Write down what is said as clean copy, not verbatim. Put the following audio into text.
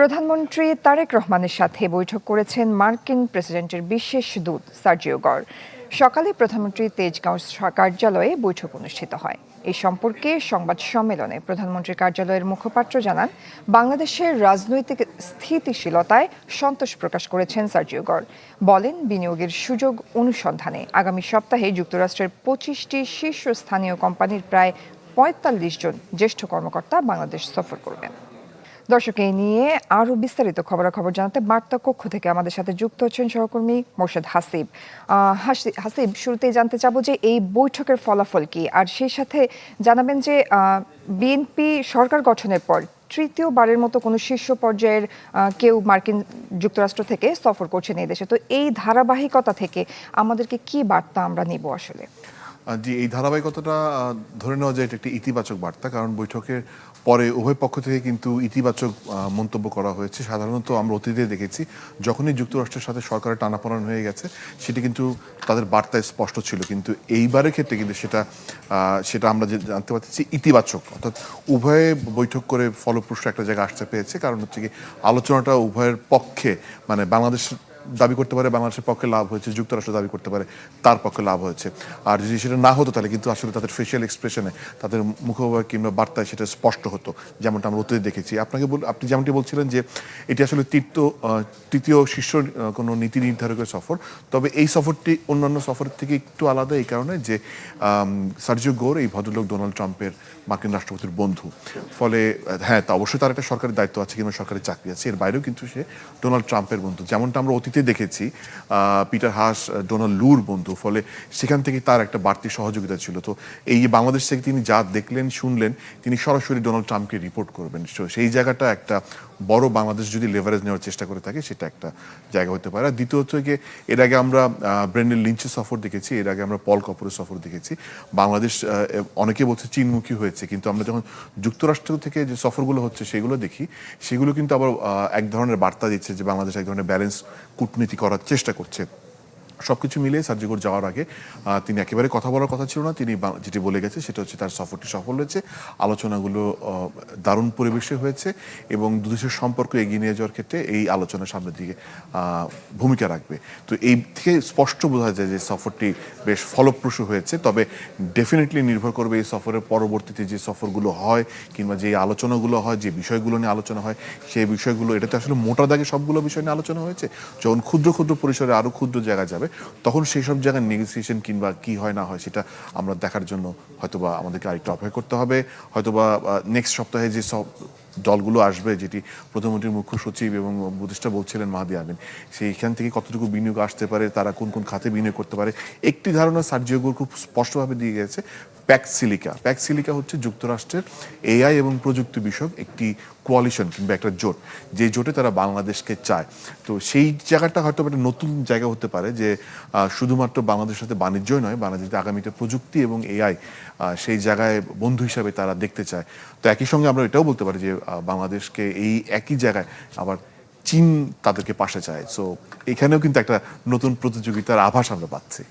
প্রধানমন্ত্রী তারেক রহমানের সাথে বৈঠক করেছেন মার্কিন প্রেসিডেন্টের বিশেষ দূত সার্জিও গর। সকালে প্রধানমন্ত্রী তেজগাঁও কার্যালয়ে বৈঠক অনুষ্ঠিত হয়। এই সম্পর্কে সংবাদ সম্মেলনে প্রধানমন্ত্রীর কার্যালয়ের মুখপাত্র জানান, বাংলাদেশের রাজনৈতিক স্থিতিশীলতায় সন্তোষ প্রকাশ করেছেন সার্জিও গর। বলেন, বিনিয়োগের সুযোগ অনুসন্ধানে আগামী সপ্তাহে যুক্তরাষ্ট্রের 25টি শীর্ষস্থানীয় কোম্পানির প্রায় 45 জন জ্যেষ্ঠ কর্মকর্তা বাংলাদেশ সফর করবেন। দর্শক, এই নিয়ে আরো বিস্তারিত খবরাখবর জানাতে বার্তা কক্ষ থেকে আমাদের সাথে যুক্ত হচ্ছেন সহকর্মী মোর্শেদ হাসিব। হাসিব, শুরুতেই জানতে চাবো যে এই বৈঠকের ফলাফল কি, আর সেই সাথে জানাবেন যে বিএনপি সরকার গঠনের পর তৃতীয়বারের মতো কোনো শীর্ষ পর্যায়ের কেউ মার্কিন যুক্তরাষ্ট্র থেকে সফর করছেন এই দেশে। তো এই ধারাবাহিকতা থেকে আমাদেরকে কি বার্তা আমরা নিব আসলে? জি, এই ধারাবাহিকতাটা ধরে নেওয়া যায় এটা একটি ইতিবাচক বার্তা, কারণ বৈঠকের পরে উভয় পক্ষ থেকে কিন্তু ইতিবাচক মন্তব্য করা হয়েছে। সাধারণত আমরা অতীতে দেখেছি, যখনই যুক্তরাষ্ট্রের সাথে সরকারের টানাপোড়েন হয়ে গেছে সেটি কিন্তু তাদের বার্তায় স্পষ্ট ছিল, কিন্তু এইবারের ক্ষেত্রে কিন্তু সেটা আমরা যে জানতে পারছি ইতিবাচক, অর্থাৎ উভয়ে বৈঠক করে ফলপ্রসূ একটা জায়গায় আসতে পেরেছে। কারণ হচ্ছে কি, আলোচনাটা উভয়ের পক্ষে, মানে বাংলাদেশ দাবি করতে পারে বাংলাদেশের পক্ষে লাভ হয়েছে, যুক্তরাষ্ট্র দাবি করতে পারে তার পক্ষে লাভ হয়েছে। আর যদি সেটা না হতো তাহলে কিন্তু আসলে তাদের ফেশিয়াল এক্সপ্রেশনে, তাদের মুখোভাব কিংবা বার্তায় সেটা স্পষ্ট হতো, যেমনটা আমরা অতীতে দেখেছি। আপনি যেমনটি বলছিলেন যে এটি আসলে তৃতীয় শীর্ষ কোনো নীতি নির্ধারকের সফর, তবে এই সফরটি অন্যান্য সফরের থেকে একটু আলাদা এই কারণে যে সার্জিও গোর এই ভদ্রলোক ডোনাল্ড ট্রাম্পের মার্কিন রাষ্ট্রপতির বন্ধু। ফলে হ্যাঁ, তা অবশ্যই তার একটা সরকারি দায়িত্ব আছে কিংবা সরকারি চাকরি আছে, এর বাইরেও কিন্তু সে ডোনাল্ড ট্রাম্পের বন্ধু, যেমনটা আমরা অতীতে দেখেছি পিটার হাস ডোনাল্ড লুর বন্ধু। ফলে সেখান থেকে তার একটা বাড়তি সহযোগিতা ছিল। তো এই বাংলাদেশ থেকে তিনি যা দেখলেন শুনলেন, তিনি সরাসরি ডোনাল্ড ট্রাম্পকে রিপোর্ট করবেন। সেই জায়গাটা একটা বড়, বাংলাদেশ যদি লেভারেজ নেওয়ার চেষ্টা করে থাকে সেটা একটা জায়গা হতে পারে। আর দ্বিতীয়ত, এর আগে আমরা ব্রেন্ডন লিঞ্চের সফর দেখেছি, এর আগে আমরা পল কাপুরের সফর দেখেছি। বাংলাদেশ অনেকে বলছে চীনমুখী হয়েছে, কিন্তু আমরা যখন যুক্তরাষ্ট্র থেকে যে সফরগুলো হচ্ছে সেগুলো দেখি, সেগুলো কিন্তু আবার এক ধরনের বার্তা দিচ্ছে যে বাংলাদেশ এক ধরনের ব্যালেন্স কূটনীতি করার চেষ্টা করছে। সবকিছু মিলিয়ে সার্জিও গোর যাওয়ার আগে তিনি একেবারে কথা বলার কথা ছিল না। তিনি যেটি বলে গেছে সেটা হচ্ছে তার সফরটি সফল হয়েছে, আলোচনাগুলো দারুণ পরিবেশে হয়েছে এবং দুদেশের সম্পর্ক এগিয়ে নিয়ে যাওয়ার ক্ষেত্রে এই আলোচনা সামনের দিকে ভূমিকা রাখবে। তো এই থেকে স্পষ্ট বোঝা যায় যে সফরটি বেশ ফলপ্রসূ হয়েছে। তবে ডেফিনেটলি নির্ভর করবে এই সফরের পরবর্তীতে যে সফরগুলো হয় কিংবা যে আলোচনাগুলো হয়, যে বিষয়গুলো নিয়ে আলোচনা হয়, সেই বিষয়গুলো, এটাতে আসলে মোটা দাগে সবগুলো বিষয় নিয়ে আলোচনা হয়েছে। যখন ক্ষুদ্র ক্ষুদ্র পরিসরে আরও ক্ষুদ্র জায়গায় যাবে, তখন সেই সব জায়গায় নেগোসিয়েশন কিংবা কি হয় না হয় সেটা আমরা দেখার জন্য হয়তোবা আমাদেরকে আরেকটু অপেক্ষা করতে হবে। হয়তোবা নেক্সট সপ্তাহে যে সব দলগুলো আসবে, যেটি প্রধানমন্ত্রীর মুখ্য সচিব এবং উপদেষ্টা বলছিলেন মাহাদি আমিন, সেইখান থেকে কতটুকু বিনিয়োগ আসতে পারে, তারা কোন কোন খাতে বিনিয়োগ করতে পারে, একটি ধারণা সার্জিও গোর খুব স্পষ্টভাবে দিয়ে গেছে। প্যাক্সিলিকা হচ্ছে যুক্তরাষ্ট্রের এআই এবং প্রযুক্তি বিষয়ক একটি কোয়ালিশন কিংবা একটা জোট, যে জোটে তারা বাংলাদেশকে চায়। তো সেই জায়গাটা হয়তো একটা নতুন জায়গা হতে পারে, যে শুধুমাত্র বাংলাদেশের সাথে বাণিজ্যই নয়, বাংলাদেশে আগামীতে প্রযুক্তি এবং এআই সেই জায়গায় বন্ধু হিসাবে তারা দেখতে চায়। তো একই সঙ্গে আমরা এটাও বলতে পারি যে বাংলাদেশকে এই একই জায়গায় আবার চীন তাদেরকে পাশে চায়। সো এখানেও কিন্তু একটা নতুন প্রতিযোগিতার আভাস আমরা পাচ্ছি।